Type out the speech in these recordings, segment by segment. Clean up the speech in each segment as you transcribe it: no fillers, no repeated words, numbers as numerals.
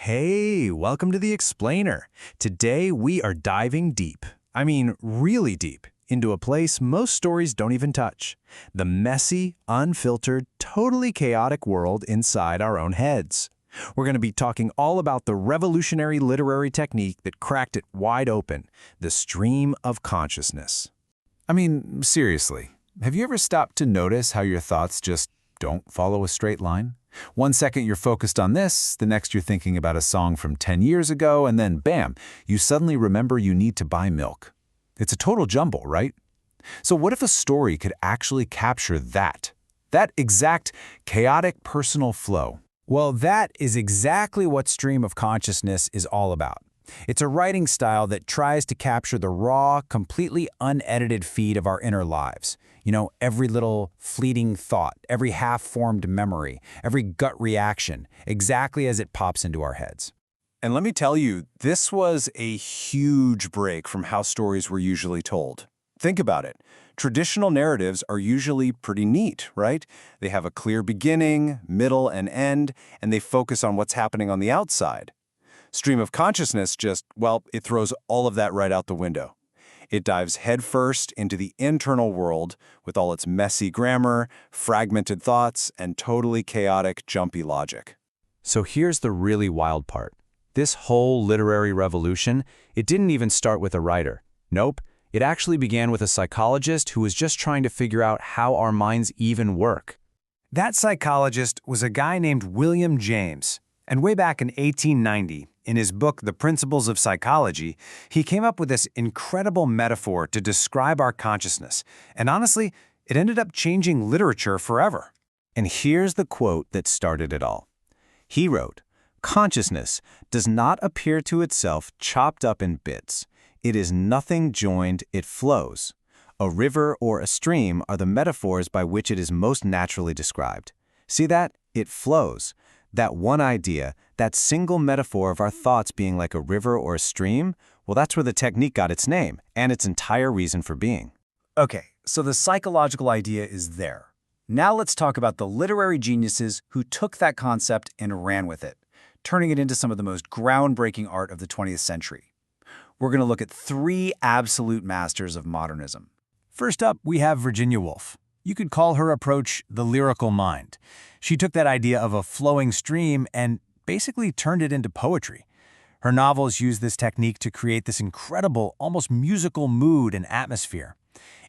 Hey, welcome to The Explainer. Today we are diving deep, I mean really deep, into a place most stories don't even touch. The messy, unfiltered, totally chaotic world inside our own heads. We're going to be talking all about the revolutionary literary technique that cracked it wide open, the stream of consciousness. I mean, seriously, have you ever stopped to notice how your thoughts just don't follow a straight line? One second you're focused on this, the next you're thinking about a song from 10 years ago, and then bam, you suddenly remember you need to buy milk. It's a total jumble, right? So what if a story could actually capture that exact chaotic personal flow? Well, that is exactly what stream of consciousness is all about. It's a writing style that tries to capture the raw, completely unedited feed of our inner lives. You know, every little fleeting thought, every half-formed memory, every gut reaction, exactly as it pops into our heads. And let me tell you, this was a huge break from how stories were usually told. Think about it. Traditional narratives are usually pretty neat, right? They have a clear beginning, middle, and end, and they focus on what's happening on the outside. Stream of consciousness just, well, it throws all of that right out the window. It dives headfirst into the internal world with all its messy grammar, fragmented thoughts, and totally chaotic, jumpy logic. So here's the really wild part. This whole literary revolution, it didn't even start with a writer. Nope, it actually began with a psychologist who was just trying to figure out how our minds even work. That psychologist was a guy named William James. And way back in 1890, in his book, The Principles of Psychology, he came up with this incredible metaphor to describe our consciousness. And honestly, it ended up changing literature forever. And here's the quote that started it all. He wrote, "Consciousness does not appear to itself chopped up in bits. It is nothing joined, it flows. A river or a stream are the metaphors by which it is most naturally described. See that? It flows. That one idea, that single metaphor of our thoughts being like a river or a stream, well, that's where the technique got its name and its entire reason for being." Okay, so the psychological idea is there. Now let's talk about the literary geniuses who took that concept and ran with it, turning it into some of the most groundbreaking art of the 20th century. We're going to look at three absolute masters of modernism. First up, we have Virginia Woolf. You could call her approach the lyrical mind. She took that idea of a flowing stream and basically turned it into poetry. Her novels use this technique to create this incredible, almost musical mood and atmosphere.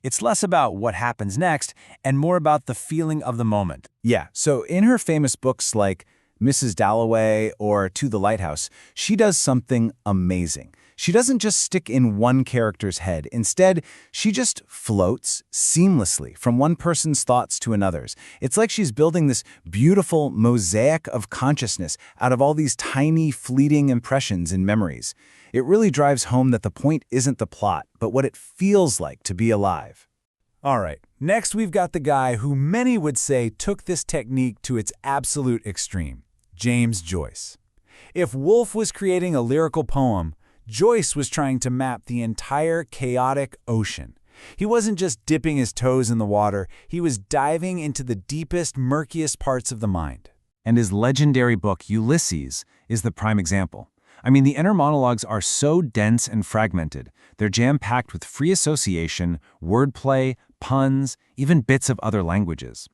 It's less about what happens next and more about the feeling of the moment. Yeah, so in her famous books like Mrs. Dalloway or To the Lighthouse, she does something amazing. She doesn't just stick in one character's head. Instead, she just floats seamlessly from one person's thoughts to another's. It's like she's building this beautiful mosaic of consciousness out of all these tiny, fleeting impressions and memories. It really drives home that the point isn't the plot, but what it feels like to be alive. All right, next we've got the guy who many would say took this technique to its absolute extreme, James Joyce. If Woolf was creating a lyrical poem, Joyce was trying to map the entire chaotic ocean. He wasn't just dipping his toes in the water, he was diving into the deepest, murkiest parts of the mind. And his legendary book, Ulysses, is the prime example. I mean, the inner monologues are so dense and fragmented. They're jam-packed with free association, wordplay, puns, even bits of other languages.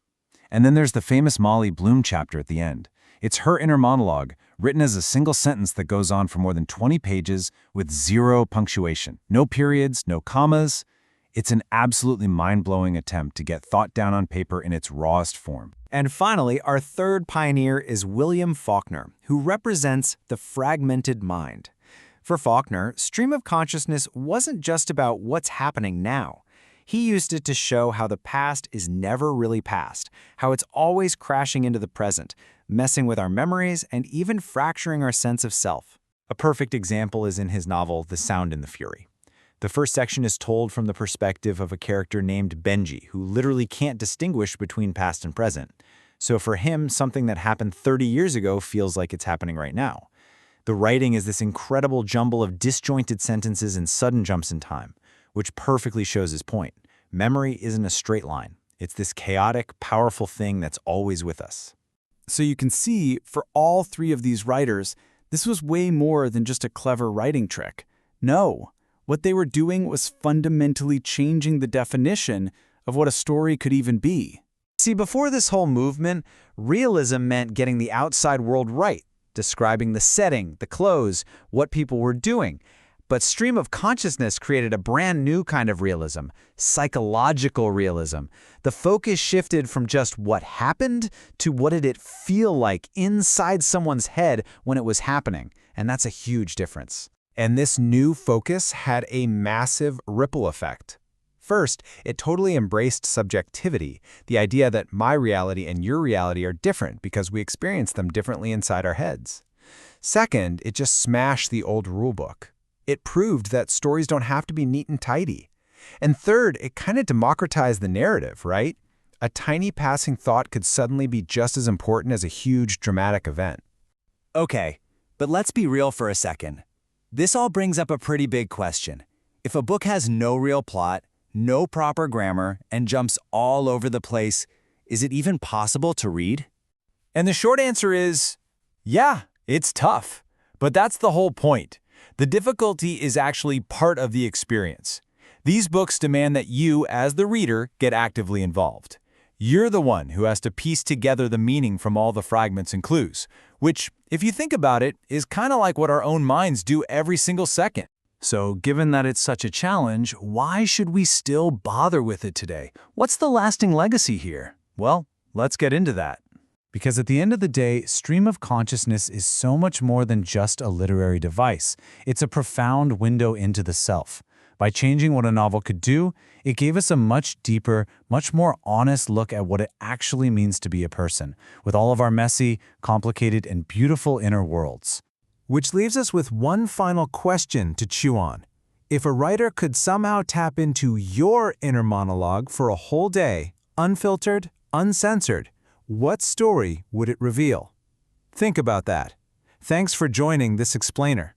And then there's the famous Molly Bloom chapter at the end. It's her inner monologue, written as a single sentence that goes on for more than 20 pages with zero punctuation. No periods, no commas. It's an absolutely mind-blowing attempt to get thought down on paper in its rawest form. And finally, our third pioneer is William Faulkner, who represents the fragmented mind. For Faulkner, stream of consciousness wasn't just about what's happening now. He used it to show how the past is never really past, how it's always crashing into the present, messing with our memories and even fracturing our sense of self. A perfect example is in his novel, The Sound and the Fury. The first section is told from the perspective of a character named Benji, who literally can't distinguish between past and present. So for him, something that happened 30 years ago feels like it's happening right now. The writing is this incredible jumble of disjointed sentences and sudden jumps in time, which perfectly shows his point. Memory isn't a straight line. It's this chaotic, powerful thing that's always with us. So you can see, for all three of these writers, This was way more than just a clever writing trick. No, what they were doing was fundamentally changing the definition of what a story could even be. See, before this whole movement, realism meant getting the outside world right, describing the setting, the clothes, what people were doing. But stream of consciousness created a brand new kind of realism, psychological realism. The focus shifted from just what happened to what did it feel like inside someone's head when it was happening. And that's a huge difference. And this new focus had a massive ripple effect. First, it totally embraced subjectivity, the idea that my reality and your reality are different because we experience them differently inside our heads. Second, it just smashed the old rulebook. It proved that stories don't have to be neat and tidy. And third, it kind of democratized the narrative, right? A tiny passing thought could suddenly be just as important as a huge dramatic event. Okay, but let's be real for a second. This all brings up a pretty big question. If a book has no real plot, no proper grammar, and jumps all over the place, is it even possible to read? And the short answer is, yeah, it's tough. But that's the whole point. The difficulty is actually part of the experience. These books demand that you, as the reader, get actively involved. You're the one who has to piece together the meaning from all the fragments and clues, which, if you think about it, is kind of like what our own minds do every single second. So, given that it's such a challenge, why should we still bother with it today? What's the lasting legacy here? Well, let's get into that. Because at the end of the day, stream of consciousness is so much more than just a literary device. It's a profound window into the self. By changing what a novel could do, it gave us a much deeper, much more honest look at what it actually means to be a person, with all of our messy, complicated, and beautiful inner worlds. Which leaves us with one final question to chew on. If a writer could somehow tap into your inner monologue for a whole day, unfiltered, uncensored, what story would it reveal? Think about that. Thanks for joining this explainer.